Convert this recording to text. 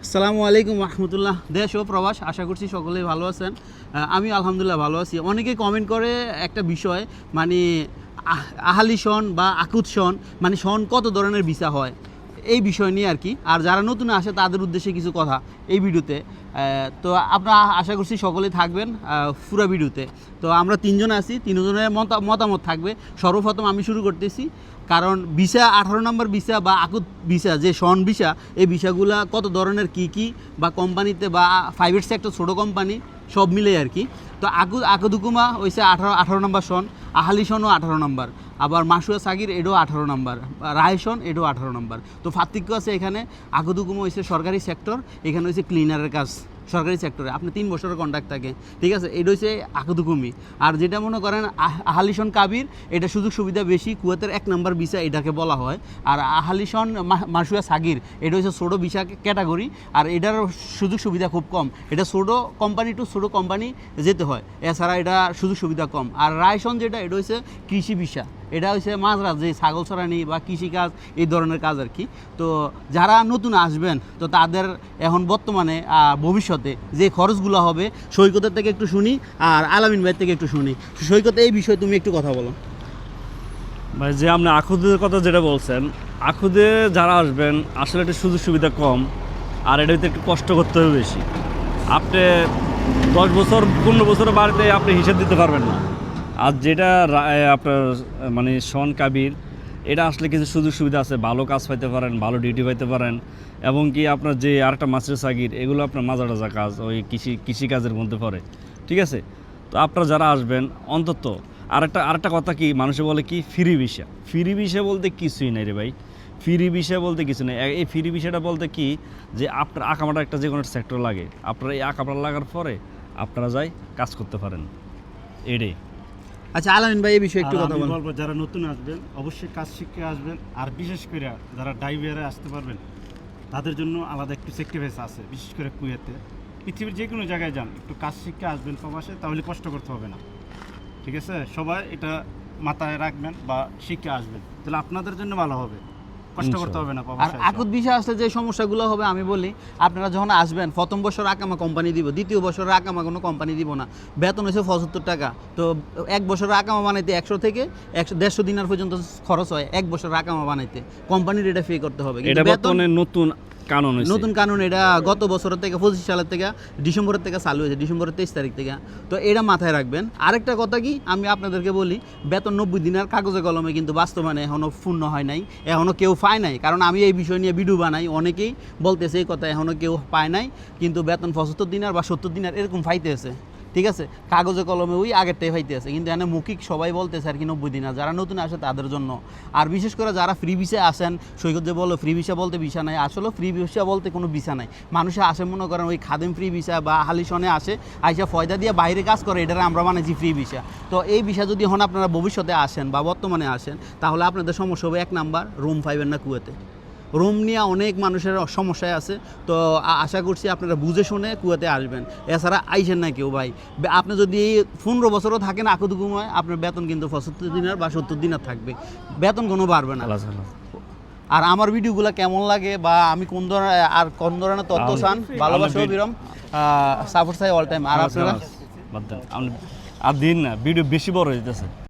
আসসালামু আলাইকুম রহমতুল্লাহ। দেশ ও প্রবাস, আশা করছি সকলেই ভালো আছেন। আমি আলহামদুলিল্লাহ ভালো আছি। অনেকেই কমেন্ট করে একটা বিষয়, মানে আহালি শন বা আকুত শন, মানে শন কত ধরনের ভিসা হয় এই বিষয় নিয়ে আর কি। আর যারা নতুন আসে তাদের উদ্দেশ্যে কিছু কথা এই ভিডিওতে। তো আপনারা আশা করছি সকলেই থাকবেন পুরো ভিডিওতে। তো আমরা তিনজন আছি, তিনজনের মতামত থাকবে। সর্বপ্রথম আমি শুরু করতেছি, কারণ ভিসা 18 নম্বর ভিসা বা আকুত ভিসা, যে শন ভিসা, এই ভিসাগুলা কত ধরনের কি বা কোম্পানিতে বা প্রাইভেট সেক্টর ছোটো কোম্পানি সব মিলে আর কি। তো আকুদুকুমা হয়েছে 18 নম্বর শন, আহালি শনও 18 নম্বর, আবার মাসুয়া সাগির এডও 18 নম্বর, রায়শন এডও 18 নম্বর। তো পার্থক্য আছে এখানে। আকুদুকুমা হয়েছে সরকারি সেক্টর, এখানে হয়েছে ক্লিনারের কাজ সরকারি সেক্টরে, আপনি 3 বছরের কন্ট্রাক্ট থাকে, ঠিক আছে। এটা হচ্ছে আকুদুকুমি। আর যেটা মনে করেন আহালিশন কাবির, এটা সুযোগ সুবিধা বেশি, কুয়েতের 1 নম্বর ভিসা এটাকে বলা হয়। আর আহালিশন মাসুয়া সাগির, এটা হচ্ছে ছোটো ভিসা ক্যাটাগরি, আর এটার সুযোগ সুবিধা খুব কম। এটা ছোটো কোম্পানি টু ছোটো কোম্পানি যেতে হয়, এছাড়া এটা সুযোগ সুবিধা কম। আর রায়শন যেটা, এটা হচ্ছে কৃষি ভিসা, এটা হচ্ছে মাঝরাত, যে ছাগল চড়ানি বা কৃষিকাজ এই ধরনের কাজ আর কি। তো যারা নতুন আসবেন, তো তাদের এখন বর্তমানে ভবিষ্যতে যে খরচগুলো হবে, সৈকতের থেকে একটু শুনি আর আলামিন ভাইয়ের থেকে একটু শুনি। সৈকত, এই বিষয়ে তুমি একটু কথা বলো। ভাই, যে আপনি আখুদের কথা যেটা বলছেন, আখুদে যারা আসবেন আসলে একটু সুযোগ সুবিধা কম, আর এটাতে একটু কষ্ট করতে হবে বেশি। আপনি 10 বছর 15 বছরের বাড়িতে আপনি হিসাব দিতে পারবেন না। আর যেটা আপনার মানে শন কাবির, এটা আসলে কিছু সুযোগ সুবিধা আছে, ভালো কাজ পাইতে পারেন, ভালো ডিউটি পাইতে পারেন, এবং কি আপনার যে আরেকটা মাসের সাগির, এগুলো আপনার মাজা টাজা কাজ, ওই কৃষিকাজের মধ্যে পড়ে, ঠিক আছে। তো আপনারা যারা আসবেন অন্তত আরেকটা কথা, কি মানুষে বলে কি ফ্রি ভিসা বলতে কিছুই নাই রে ভাই। ফ্রি ভিসা বলতে কিছু নেই। এই ফ্রি ভিসাটা বলতে কি, যে আপনার আঁকামাটা একটা যে কোনো সেক্টর লাগে, আপনার এই আঁকামাটা লাগার পরে আপনারা যাই কাজ করতে পারেন, এটাই। আচ্ছা আলামিন ভাই, এই বিষয়ে একটু কথা বলুন। বলবো, যারা নতুন আসবেন অবশ্যই কাজ শিখে আসবেন। আর বিশেষ করে যারা ড্রাইভারে আসতে পারবেন, তাদের জন্য আলাদা একটু সেক্টিভাইস আছে, বিশেষ করে কুয়েতে। পৃথিবীর যে কোনো জায়গায় যান, একটু কাজ শিখে আসবেন প্রবাসে, তাহলে কষ্ট করতে হবে না, ঠিক আছে। সবাই এটা মাথায় রাখবেন বা শিখে আসবেন, তাহলে আপনাদের জন্য ভালো হবে, কষ্ট করতে হবে না আর প্রবাসে। আকুত ভিসা আসলে যে সমস্যাগুলো হবে আমি বলি, আপনারা যখন আসবেন, প্রথম বছর আকামা কোম্পানি দিব, দ্বিতীয় বছর আকামা কোনো কোম্পানি দিব না। বেতন হচ্ছে 75 টাকা। তো 1 বছর আকামা বানাইতে 100 থেকে 150 দিনার পর্যন্ত খরচ হয় 1 বছর আকামা বানাইতে। কোম্পানির এটা পে করতে হবে। এটা বর্তমানে নতুন কানুন, এটা গত বছরের থেকে 25 সালের থেকে ডিসেম্বরের থেকে চালু হয়েছে, ডিসেম্বরের 23 তারিখ থেকে। তো এটা মাথায় রাখবেন। আরেকটা কথা কি, আমি আপনাদেরকে বলি, বেতন 90 দিনের কাগজে কলমে কিন্তু বাস্তবায়নে এখনও পূর্ণ হয় নাই, এখনও কেউ পায় নাই। কারণ আমি এই বিষয় নিয়ে ভিডিও বানাই, অনেকেই বলতেছে এই কথা, এখনও কেউ পায় নাই। কিন্তু বেতন 75 দিনের বা 70 দিনের এরকম পাইতেছে, ঠিক আছে। কাগজে কলমে ওই আগেরটাই পাইতে আছে, কিন্তু এখানে মৌখিক সবাই বলতেছে আর কি 90 দিন। যারা নতুন আসে তাদের জন্য, আর বিশেষ করে যারা ফ্রি ভিসা আসেন, সৈকত যে বলো ফ্রি ভিসা বলতে ভিসা নাই, আসলে ফ্রি ভিসা বলতে কোনো ভিসা নাই। মানুষে আসে মনে করেন ওই খাদেম ফ্রি ভিসা বা হালিশনে আসে, আইসা ফয়দা দিয়ে বাইরে কাজ করে, এটারে আমরা মানেছি ফ্রি ভিসা। তো এই ভিসা যদি এখন আপনারা ভবিষ্যতে আসেন বা বর্তমানে আসেন, তাহলে আপনাদের সমস্যা হবে 1 নাম্বার, রুম পাইবেন না কুয়েতে। রুম নিয়ে অনেক মানুষের সমস্যায় আছে। তো আশা করছি আপনারা বুঝে শুনে কুয়েতে আসবেন, এছাড়া আইসেন না কেউ ভাই। আপনি যদি 15 বছরও থাকেন আকুদুকুমায়, আপনার বেতন কিন্তু 75 দিনের বা 70 দিনের থাকবে, বেতন কোনো বাড়বে না। আর আমার ভিডিওগুলো কেমন লাগে বা আমি কোন ধরনের তথ্য চান, ভালোবাসা বিরম সাপোর্ট চাই অল টাইম। আর আপনারা আর দিন না, ভিডিও বেশি বড় হয়ে যেতেছে।